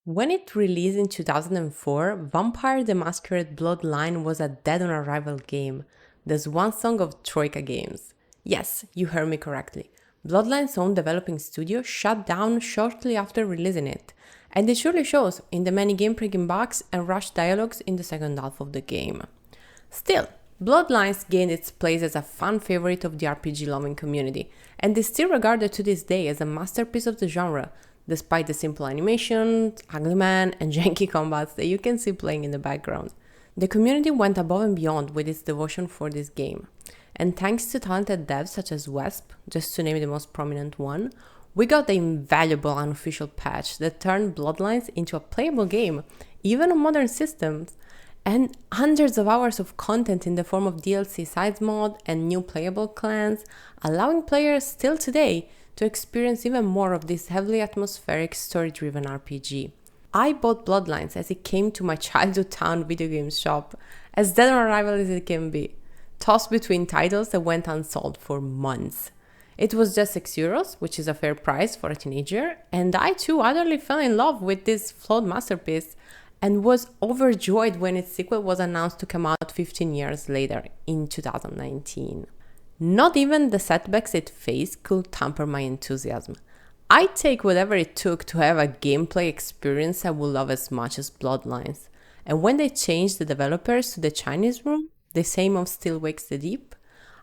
When it released in 2004, Vampire the Masquerade Bloodline was a dead on arrival game, the swan song of Troika Games. Yes, you heard me correctly. Bloodline's own developing studio shut down shortly after releasing it, and it surely shows in the many game-breaking bugs and rushed dialogues in the second half of the game. Still, Bloodlines gained its place as a fan favorite of the RPG-loving community, and is still regarded to this day as a masterpiece of the genre, despite the simple animation, ugly man, and janky combats that you can see playing in the background. The community went above and beyond with its devotion for this game, and thanks to talented devs such as Wesp, just to name the most prominent one, we got the invaluable unofficial patch that turned Bloodlines into a playable game, even on modern systems, and hundreds of hours of content in the form of DLC sides mod and new playable clans, allowing players still today to experience even more of this heavily atmospheric story-driven RPG. I bought Bloodlines as it came to my childhood town video game shop, as dead on arrival as it can be, tossed between titles that went unsold for months. It was just €6, which is a fair price for a teenager, and I too utterly fell in love with this flawed masterpiece and was overjoyed when its sequel was announced to come out 15 years later in 2019. Not even the setbacks it faced could tamper my enthusiasm. I'd take whatever it took to have a gameplay experience I would love as much as Bloodlines. And when they changed the developers to the Chinese room, the same of Still Wakes the Deep,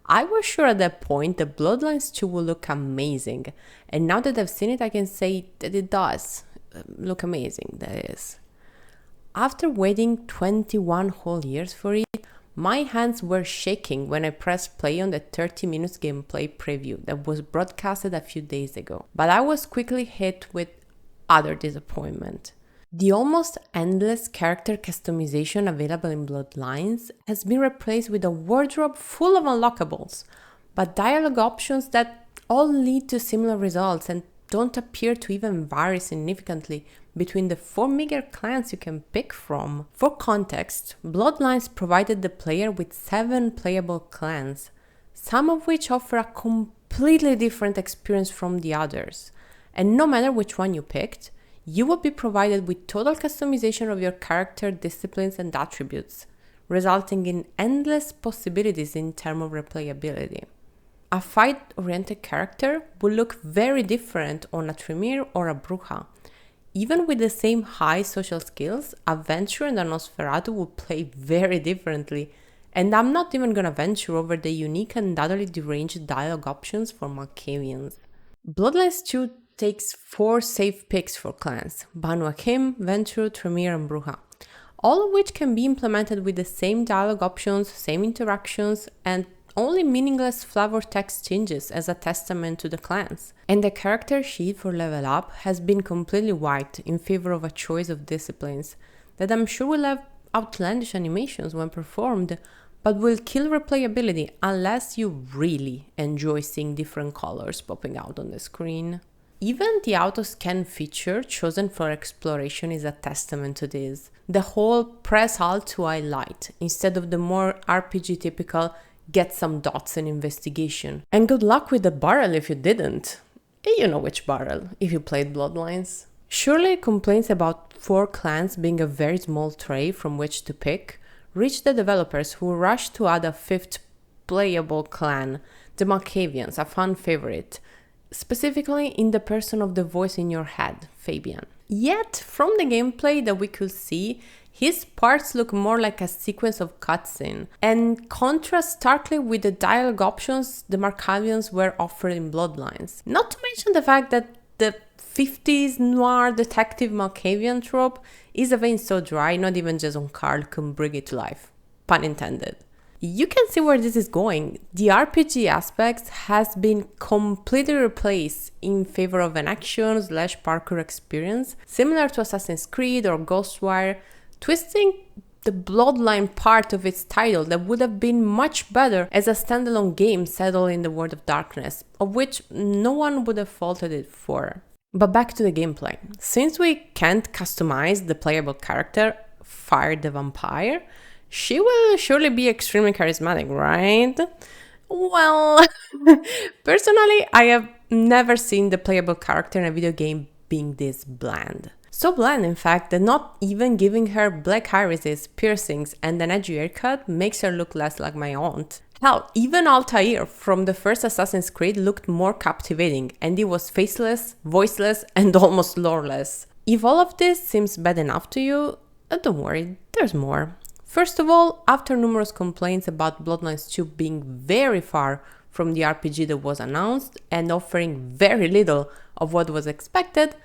I was sure at that point that Bloodlines 2 will look amazing. And now that I've seen it, I can say that it does look amazing, that is. After waiting 21 whole years for it, my hands were shaking when I pressed play on the 30 minutes gameplay preview that was broadcasted a few days ago, but I was quickly hit with other disappointment. The almost endless character customization available in Bloodlines has been replaced with a wardrobe full of unlockables, but dialogue options that all lead to similar results and don't appear to even vary significantly between the 4 meager clans you can pick from. For context, Bloodlines provided the player with 7 playable clans, some of which offer a completely different experience from the others. And no matter which one you picked, you will be provided with total customization of your character disciplines and attributes, resulting in endless possibilities in terms of replayability. A fight-oriented character will look very different on a Tremere or a Bruja. Even with the same high social skills, a Venture and a Nosferatu will play very differently, and I'm not even gonna venture over the unique and utterly deranged dialogue options for Malkavians. Bloodlines 2 takes 4 safe picks for clans: Banu Hakim, Venture, Tremere, and Bruja, all of which can be implemented with the same dialogue options, same interactions, and only meaningless flavor text changes as a testament to the clans. And the character sheet for level up has been completely wiped in favor of a choice of disciplines that I'm sure will have outlandish animations when performed, but will kill replayability unless you really enjoy seeing different colors popping out on the screen. Even the auto-scan feature chosen for exploration is a testament to this. The whole press Alt to highlight instead of the more RPG typical get some dots in investigation. And good luck with the barrel if you didn't. You know which barrel, if you played Bloodlines. Surely complaints about 4 clans being a very small tray from which to pick reached the developers, who rushed to add a 5th playable clan, the Malkavians, a fan favorite, specifically in the person of the voice in your head, Fabian. Yet, from the gameplay that we could see, his parts look more like a sequence of cutscene, and contrast starkly with the dialogue options the Malkavians were offered in Bloodlines. Not to mention the fact that the 50s noir detective Malkavian trope is a vein so dry, not even Jason Carl can bring it to life. Pun intended. You can see where this is going. The RPG aspects has been completely replaced in favor of an action/parkour experience, similar to Assassin's Creed or Ghostwire, twisting the Bloodline part of its title that would have been much better as a standalone game settled in the World of Darkness, of which no one would have faulted it for. But back to the gameplay. Since we can't customize the playable character, Fire the Vampire, she will surely be extremely charismatic, right? Well, personally, I have never seen the playable character in a video game being this bland. So bland, in fact, that not even giving her black irises, piercings, and an edgy haircut makes her look less like my aunt. Hell, even Altair from the first Assassin's Creed looked more captivating, and he was faceless, voiceless, and almost loreless. If all of this seems bad enough to you, don't worry, there's more. First of all, after numerous complaints about Bloodlines 2 being very far from the RPG that was announced and offering very little of what was expected,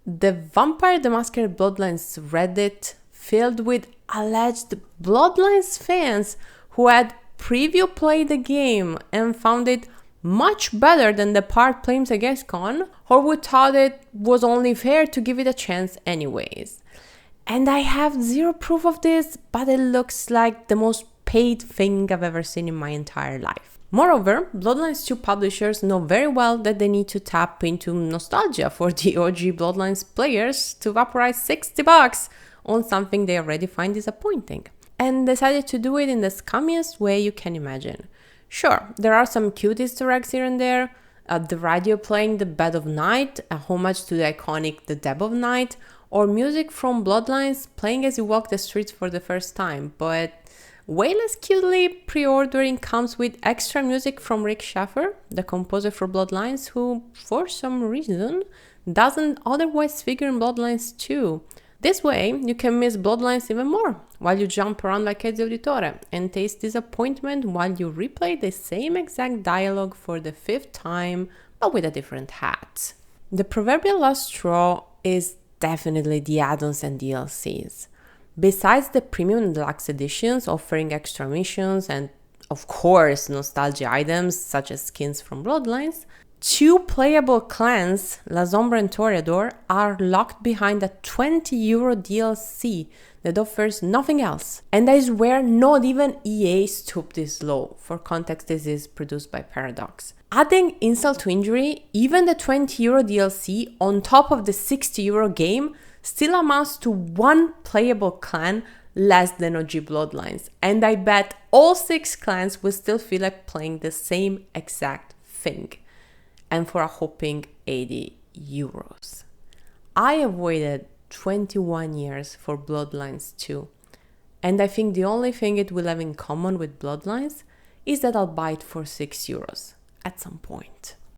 the Vampire the Masquerade Bloodlines Reddit filled with alleged Bloodlines fans who had preview played the game and found it much better than the part playing against Con, or who thought it was only fair to give it a chance anyways. And I have zero proof of this, but it looks like the most paid thing I've ever seen in my entire life. Moreover, Bloodlines 2 publishers know very well that they need to tap into nostalgia for the OG Bloodlines players to vaporize $60 on something they already find disappointing, and decided to do it in the scummiest way you can imagine. Sure, there are some cute Easter eggs here and there, the radio playing The Bed of Night, a homage to the iconic The Dead of Night, or music from Bloodlines playing as you walk the streets for the first time, but way less cutely, pre-ordering comes with extra music from Rick Schafer, the composer for Bloodlines, who, for some reason, doesn't otherwise figure in Bloodlines 2. This way, you can miss Bloodlines even more, while you jump around like Ezio Auditore, and taste disappointment while you replay the same exact dialogue for the 5th time, but with a different hat. The proverbial last straw is definitely the add-ons and DLCs. Besides the premium and deluxe editions offering extra missions and, of course, nostalgia items such as skins from Bloodlines, 2 playable clans, La Sombra and Toreador, are locked behind a €20 DLC that offers nothing else. And I swear not even EA stooped this low. For context, this is produced by Paradox. Adding insult to injury, even the €20 DLC on top of the €60 game still amounts to 1 playable clan less than OG Bloodlines. And I bet all 6 clans will still feel like playing the same exact thing. And for a whopping €80. I have waited 21 years for Bloodlines 2, and I think the only thing it will have in common with Bloodlines is that I'll buy it for €6 at some point.